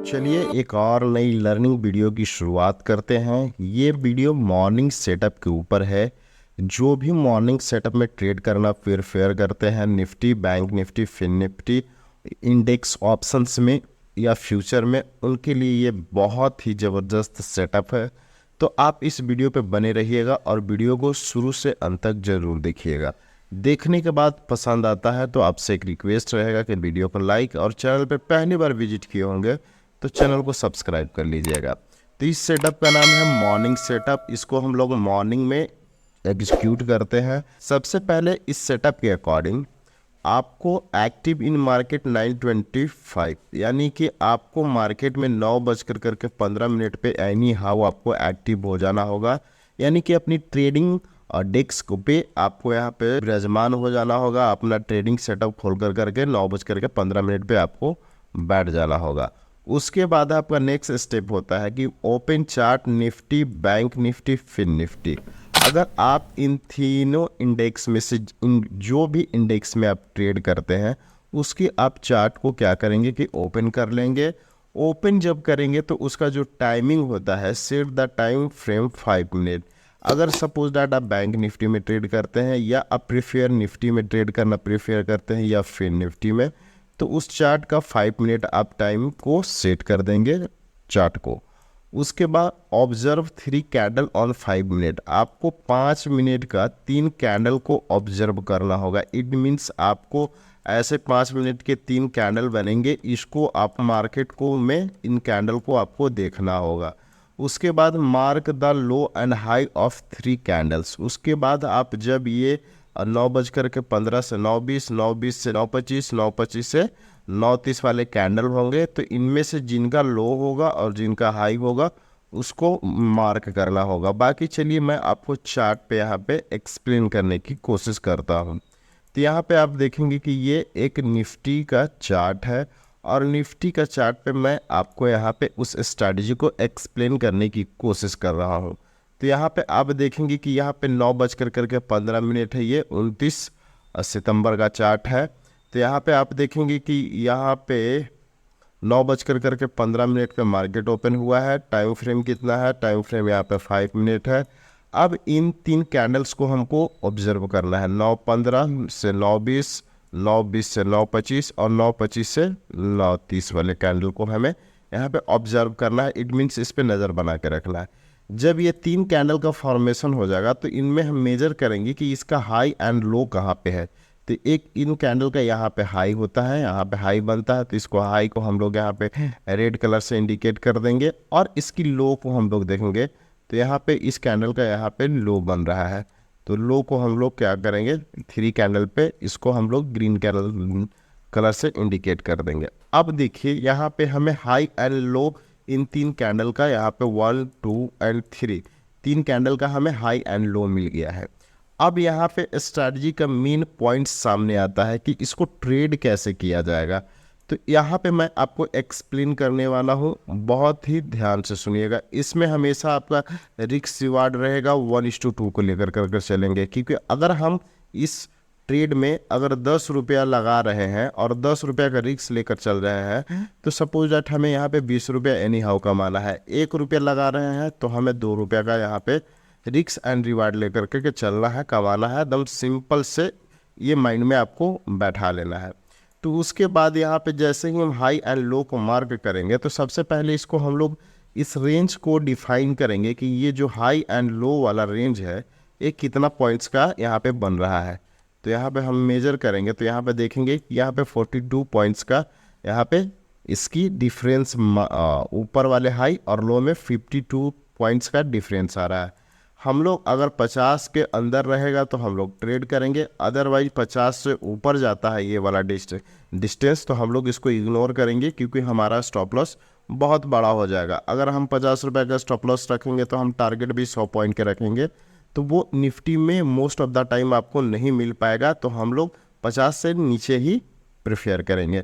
चलिए एक और नई लर्निंग वीडियो की शुरुआत करते हैं। ये वीडियो मॉर्निंग सेटअप के ऊपर है। जो भी मॉर्निंग सेटअप में ट्रेड करना प्रेफर करते हैं Nifty, bank Nifty, fin Nifty, index options में या फ्यूचर में, उनके लिए ये बहुत ही ज़बरदस्त सेटअप है। तो आप इस वीडियो पे बने रहिएगा और वीडियो को शुरू से अंत तक ज़रूर देखिएगा। देखने के बाद पसंद आता है तो आपसे एक रिक्वेस्ट रहेगा कि वीडियो को लाइक और चैनल पे पहली बार विजिट किए होंगे तो चैनल को सब्सक्राइब कर लीजिएगा। तो इस सेटअप का नाम है मॉर्निंग सेटअप। इसको हम लोग मॉर्निंग में एग्जीक्यूट करते हैं। सबसे पहले इस सेटअप के अकॉर्डिंग आपको एक्टिव इन मार्केट 9:25 यानी कि आपको मार्केट में 9:15 पे एनी हाउ आपको एक्टिव हो जाना होगा। यानी कि अपनी ट्रेडिंग और डेस्क पे आपको यहाँ पे विराजमान हो जाना होगा। अपना ट्रेडिंग सेटअप खोल करके 9:15 पे आपको बैठ जाना होगा। उसके बाद आपका नेक्स्ट स्टेप होता है कि open chart Nifty, bank Nifty, fin Nifty. अगर आप इन तीनों इंडेक्स में से जो भी इंडेक्स में आप ट्रेड करते हैं उसकी आप चार्ट को क्या करेंगे कि ओपन कर लेंगे। ओपन जब करेंगे तो उसका जो टाइमिंग होता है, set the time frame 5 minute. अगर सपोज दैट आप बैंक निफ्टी में ट्रेड करते हैं या आप प्रेफर निफ्टी में ट्रेड करना प्रेफर करते हैं या फिर निफ्टी में, तो उस चार्ट का 5 मिनट आप टाइम को सेट कर देंगे चार्ट को। उसके बाद ऑब्जर्व 3 कैंडल ऑन 5 मिनट। आपको 5 मिनट का 3 कैंडल को ऑब्जर्व करना होगा। इट मीन्स आपको ऐसे 5 मिनट के 3 कैंडल बनेंगे, इसको आप मार्केट को में इन कैंडल को आपको देखना होगा। उसके बाद mark the low and high of 3 candles. उसके बाद आप जब ये 9:15 से 9:20, 9:20 से 9:25, 9:25 से 9:30 वाले कैंडल होंगे, तो इनमें से जिनका लो होगा और जिनका हाई होगा उसको मार्क करना होगा। बाकी चलिए मैं आपको चार्ट पे यहाँ पे एक्सप्लेन करने की कोशिश करता हूँ। तो यहाँ पे आप देखेंगे कि ये एक निफ्टी का चार्ट है और निफ्टी का चार्ट पे मैं आपको यहाँ पे उस स्ट्रैटेजी को एक्सप्लेन करने की कोशिश कर रहा हूँ। तो यहाँ पे आप देखेंगे कि यहाँ पे 9:15 है। ये 29 सितंबर का चार्ट है। तो यहाँ पे आप देखेंगे कि यहाँ पे 9:15 पे मार्केट ओपन हुआ है। टाइम फ्रेम कितना है? टाइम फ्रेम यहाँ पे 5 मिनट है। अब इन 3 कैंडल्स को हमको ऑब्जर्व करना है। 9:15 से 9:20, 9:20 से 9:25 और 9:25 से 9:30 वाले कैंडल को हमें यहाँ पे ऑब्जर्व करना है। इट मीन्स इस पे नज़र बना के रखना है। जब ये 3 कैंडल का फॉर्मेशन हो जाएगा तो इनमें हम मेजर करेंगे कि इसका हाई एंड लो कहाँ पे है। तो एक इन कैंडल का यहाँ पे हाई होता है, यहाँ पे हाई बनता है, तो इसको हाई को हम लोग यहाँ पे रेड कलर से इंडिकेट कर देंगे और इसकी लो को हम लोग देखेंगे तो यहाँ पे इस कैंडल का यहाँ पे लो बन रहा है। तो लो को हम लोग क्या करेंगे, 3 कैंडल पे इसको हम लोग ग्रीन कैंडल कलर से इंडिकेट कर देंगे। अब देखिए यहाँ पे हमें high and low in 3 candle का यहाँ पे 1, 2 एंड 3 कैंडल का हमें हाई एंड लो मिल गया है। अब यहाँ पे स्ट्रैटेजी का मेन पॉइंट सामने आता है कि इसको ट्रेड कैसे किया जाएगा। तो यहाँ पे मैं आपको एक्सप्लेन करने वाला हूँ, बहुत ही ध्यान से सुनिएगा। इसमें हमेशा आपका रिस्क रिवार्ड रहेगा 1:2 को लेकर कर चलेंगे, क्योंकि अगर हम इस ट्रेड में अगर 10 रुपया लगा रहे हैं और 10 रुपया का रिस्क लेकर चल रहे हैं तो सपोज दैट हमें यहाँ पे 20 रुपया एनी हाउ कमाना है। 1 रुपया लगा रहे हैं तो हमें 2 रुपया का यहाँ पे रिस्क एंड रिवार्ड लेकर के चलना है, कमाना है। एकदम सिंपल से ये माइंड में आपको बैठा लेना है। तो उसके बाद यहाँ पे जैसे ही हम हाई एंड लो को मार्क करेंगे तो सबसे पहले इसको हम लोग इस रेंज को डिफाइन करेंगे कि ये जो हाई एंड लो वाला रेंज है ये कितना पॉइंट्स का यहाँ पे बन रहा है। तो यहाँ पे हम मेजर करेंगे तो यहाँ पे देखेंगे कि यहाँ पे 42 पॉइंट्स का यहाँ पे इसकी डिफरेंस, ऊपर वाले हाई और लो में 52 पॉइंट्स का डिफरेंस आ रहा है। हम लोग अगर 50 के अंदर रहेगा तो हम लोग ट्रेड करेंगे, अदरवाइज 50 से ऊपर जाता है ये वाला डिस्टेंस तो हम लोग इसको इग्नोर करेंगे, क्योंकि हमारा स्टॉप लॉस बहुत बड़ा हो जाएगा। अगर हम 50 रुपये का स्टॉप लॉस रखेंगे तो हम टारगेट भी 100 पॉइंट के रखेंगे, तो वो निफ्टी में मोस्ट ऑफ द टाइम आपको नहीं मिल पाएगा। तो हम लोग 50 से नीचे ही प्रेफर करेंगे।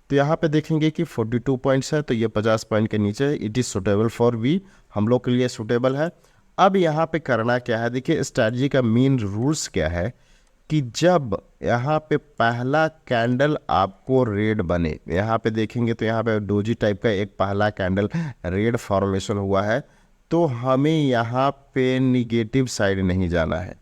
तो यहाँ पे देखेंगे कि 42 पॉइंट्स है तो ये 50 पॉइंट के नीचे it is suitable for we, हम लोग के लिए सुटेबल है। अब यहाँ पे करना क्या है, देखिए स्ट्रैटेजी का मेन रूल्स क्या है कि जब यहाँ पे पहला कैंडल आपको रेड बने, यहाँ पे देखेंगे तो यहाँ पे डोजी टाइप का एक पहला कैंडल रेड फॉर्मेशन हुआ है, तो हमें यहाँ पे निगेटिव साइड नहीं जाना है,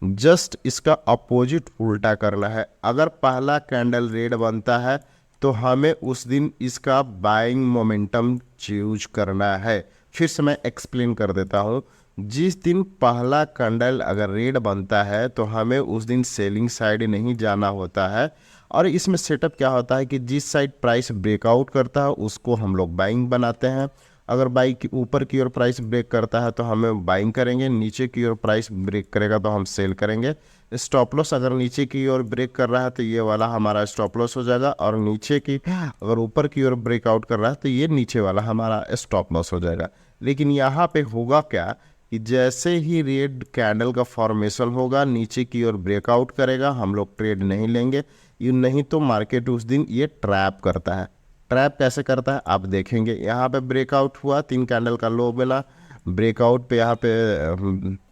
जस्ट इसका अपोजिट उल्टा करना है। अगर पहला कैंडल रेड बनता है तो हमें उस दिन इसका बाइंग मोमेंटम चूज करना है। फिर से मैं एक्सप्लेन कर देता हूँ। जिस दिन पहला कैंडल अगर रेड बनता है तो हमें उस दिन सेलिंग साइड नहीं जाना होता है, और इसमें सेटअप क्या होता है कि जिस साइड प्राइस ब्रेकआउट करता है उसको हम लोग बाइंग बनाते हैं। अगर बाई की ऊपर की ओर प्राइस ब्रेक करता है तो हमें बाइंग करेंगे, नीचे की ओर प्राइस ब्रेक करेगा तो हम सेल करेंगे। स्टॉप लॉस अगर नीचे की ओर ब्रेक कर रहा है तो ये वाला हमारा स्टॉप लॉस हो जाएगा, और नीचे की अगर ऊपर की ओर ब्रेकआउट कर रहा है तो ये नीचे वाला हमारा स्टॉप लॉस हो जाएगा। लेकिन यहाँ पे होगा क्या कि जैसे ही रेड कैंडल का फॉर्मेशन होगा, नीचे की ओर ब्रेकआउट करेगा, हम लोग ट्रेड नहीं लेंगे, ये नहीं तो मार्केट उस दिन ये ट्रैप करता है। ट्रैप कैसे करता है आप देखेंगे। यहाँ पे ब्रेकआउट हुआ, 3 कैंडल का लो मिला, ब्रेकआउट पे यहाँ पे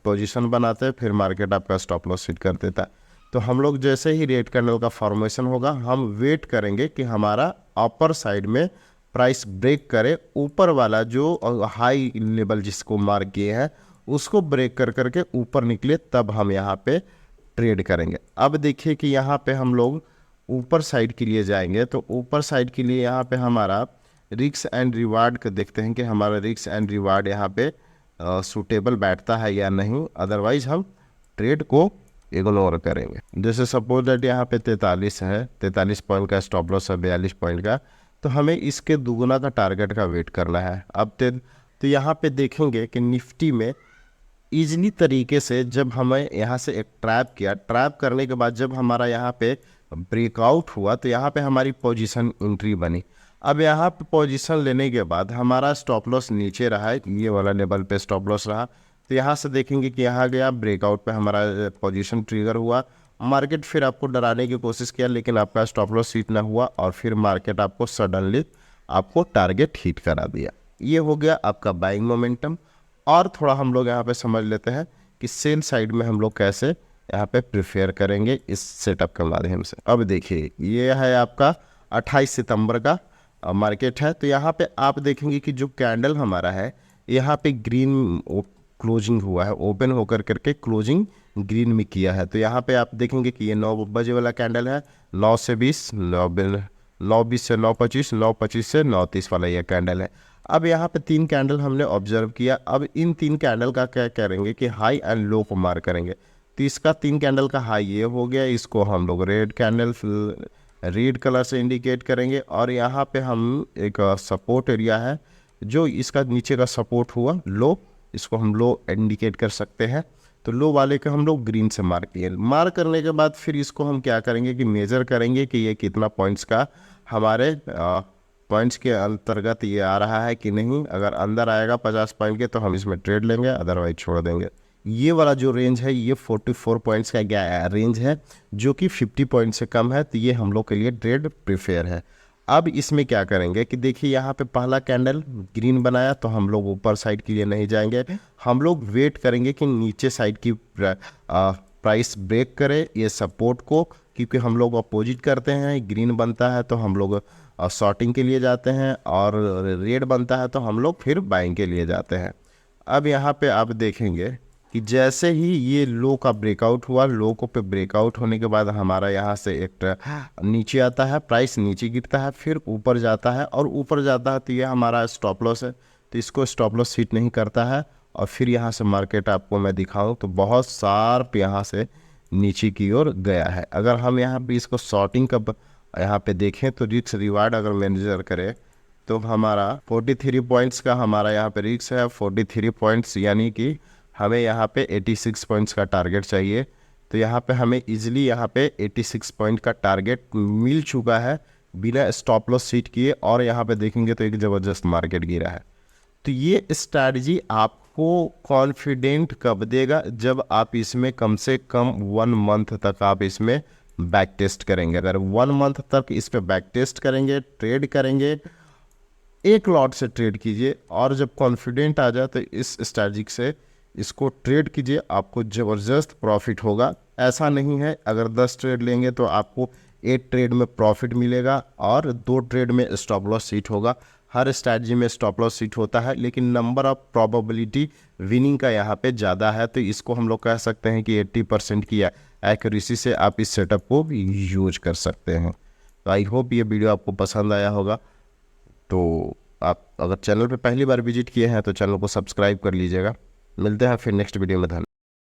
पोजीशन बनाते हैं, फिर मार्केट आपका स्टॉप लॉस हिट कर देता है। तो हम लोग जैसे ही रेड कैंडल का फॉर्मेशन होगा, हम वेट करेंगे कि हमारा अपर साइड में प्राइस ब्रेक करे, ऊपर वाला जो हाई लेवल जिसको मार्क किए हैं उसको ब्रेक कर करके ऊपर निकले, तब हम यहाँ पे ट्रेड करेंगे। अब देखिए कि यहाँ पे हम लोग ऊपर साइड के लिए जाएंगे, तो ऊपर साइड के लिए यहाँ पे हमारा रिस्क एंड रिवार्ड का देखते हैं कि हमारा रिस्क एंड रिवार्ड यहाँ पे सूटेबल बैठता है या नहीं, अदरवाइज हम ट्रेड को इग्नोर करेंगे। जैसे सपोज दैट यहाँ पे 43 है, 43 पॉइंट का स्टॉप लॉस है 42 पॉइंट का, तो हमें इसके दुगुना का टारगेट का वेट करना है। अब तो यहाँ पे देखेंगे कि निफ्टी में ईजिली तरीके से जब हमें यहाँ से एक ट्रैप किया, ट्रैप करने के बाद जब हमारा यहाँ पे ब्रेकआउट हुआ तो यहाँ पे हमारी पोजीशन एंट्री बनी। अब यहाँ पे पोजीशन लेने के बाद हमारा स्टॉप लॉस नीचे रहा है, ये वाला लेवल पे स्टॉप लॉस रहा, तो यहाँ से देखेंगे कि यहाँ गया ब्रेकआउट पे हमारा पोजीशन ट्रिगर हुआ, मार्केट फिर आपको डराने की कोशिश किया, लेकिन आपका स्टॉप लॉस हिट ना हुआ, और फिर मार्केट आपको सडनली आपको टारगेट हिट करा दिया। ये हो गया आपका बाइंग मोमेंटम। और थोड़ा हम लोग यहाँ पे समझ लेते हैं कि सेल साइड में हम लोग कैसे यहाँ पे प्रिफेयर करेंगे इस सेटअप के माध्यम से। अब देखिए ये है आपका 28 सितंबर का मार्केट है, तो यहाँ पे आप देखेंगे कि जो कैंडल हमारा है यहाँ पे ग्रीन क्लोजिंग हुआ है, ओपन होकर करके क्लोजिंग ग्रीन में किया है। तो यहाँ पे आप देखेंगे कि ये 9 बजे वाला कैंडल है, 9 से 20, 9:20 से 9:25, 9:25 से 9:30 वाला ये कैंडल है। अब यहाँ पे 3 कैंडल हमने ऑब्जर्व किया। अब इन 3 कैंडल का क्या करेंगे कि हाई एंड लो को मार्क करेंगे। तो इसका 3 कैंडल का हाई ये हो गया, इसको हम लोग रेड कैंडल रेड कलर से इंडिकेट करेंगे, और यहाँ पे हम एक सपोर्ट एरिया है जो इसका नीचे का सपोर्ट हुआ लो, इसको हम लो इंडिकेट कर सकते हैं। तो लो वाले का हम लोग ग्रीन से मार्क किए। मार्क करने के बाद फिर इसको हम क्या करेंगे कि मेजर करेंगे कि ये कितना पॉइंट्स का हमारे पॉइंट्स के अंतर्गत ये आ रहा है कि नहीं। अगर अंदर आएगा 50 पॉइंट के तो हम इसमें ट्रेड लेंगे, अदरवाइज छोड़ देंगे। ये वाला जो रेंज है ये 44 पॉइंट्स का रेंज है, जो कि 50 पॉइंट से कम है, तो ये हम लोग के लिए ट्रेड प्रीफेयर है। अब इसमें क्या करेंगे कि देखिए यहाँ पे पहला कैंडल ग्रीन बनाया, तो हम लोग ऊपर साइड के लिए नहीं जाएंगे, हम लोग वेट करेंगे कि नीचे साइड की प्राइस ब्रेक करे ये सपोर्ट को, क्योंकि हम लोग अपोजिट करते हैं। ग्रीन बनता है तो हम लोग शॉर्टिंग के लिए जाते हैं, और रेड बनता है तो हम लोग फिर बाइंग के लिए जाते हैं। अब यहाँ पे आप देखेंगे कि जैसे ही ये लो का ब्रेकआउट हुआ, लो को पे ब्रेकआउट होने के बाद हमारा यहाँ से एक नीचे आता है, प्राइस नीचे गिरता है, फिर ऊपर जाता है, और ऊपर जाता है तो ये हमारा स्टॉप लॉस है, तो इसको स्टॉप लॉस हिट नहीं करता है। और फिर यहाँ से मार्केट आपको मैं दिखाऊं तो बहुत शार्प यहाँ से नीचे की ओर गया है। अगर हम यहाँ पे इसको शॉर्टिंग का यहाँ पे देखें तो रिस्क रिवार्ड अगर मेजर करें तो हमारा 43 पॉइंट्स का हमारा यहाँ पे रिस्क है 43 पॉइंट्स, यानी कि हमें यहाँ पे 86 पॉइंट्स का टारगेट चाहिए। तो यहाँ पे हमें इजीली यहाँ पे 86 पॉइंट का टारगेट मिल चुका है बिना स्टॉप लॉस हिट किए, और यहाँ पे देखेंगे तो एक ज़बरदस्त मार्केट गिरा है। तो ये स्ट्रैटेजी आपको कॉन्फिडेंट कब देगा, जब आप इसमें कम से कम 1 मंथ तक आप इसमें बैक टेस्ट करेंगे। अगर 1 मंथ तक इस पर बैक टेस्ट करेंगे, ट्रेड करेंगे, एक लॉट से ट्रेड कीजिए, और जब कॉन्फिडेंट आ जाए तो इस स्ट्रैटेजी से इसको ट्रेड कीजिए, आपको ज़बरदस्त प्रॉफिट होगा। ऐसा नहीं है अगर 10 ट्रेड लेंगे तो आपको 8 ट्रेड में प्रॉफिट मिलेगा और 2 ट्रेड में स्टॉप लॉस हिट होगा। हर स्ट्रैटेजी में स्टॉप लॉस हिट होता है, लेकिन नंबर ऑफ प्रोबेबिलिटी विनिंग का यहाँ पे ज़्यादा है, तो इसको हम लोग कह सकते हैं कि 80% की एक्यूरेसी से आप इस सेटअप को यूज कर सकते हैं। तो आई होप ये वीडियो आपको पसंद आया होगा। तो आप अगर चैनल पे पहली बार विजिट किए हैं तो चैनल को सब्सक्राइब कर लीजिएगा। मिलते हैं फिर नेक्स्ट वीडियो में। धन्यवाद।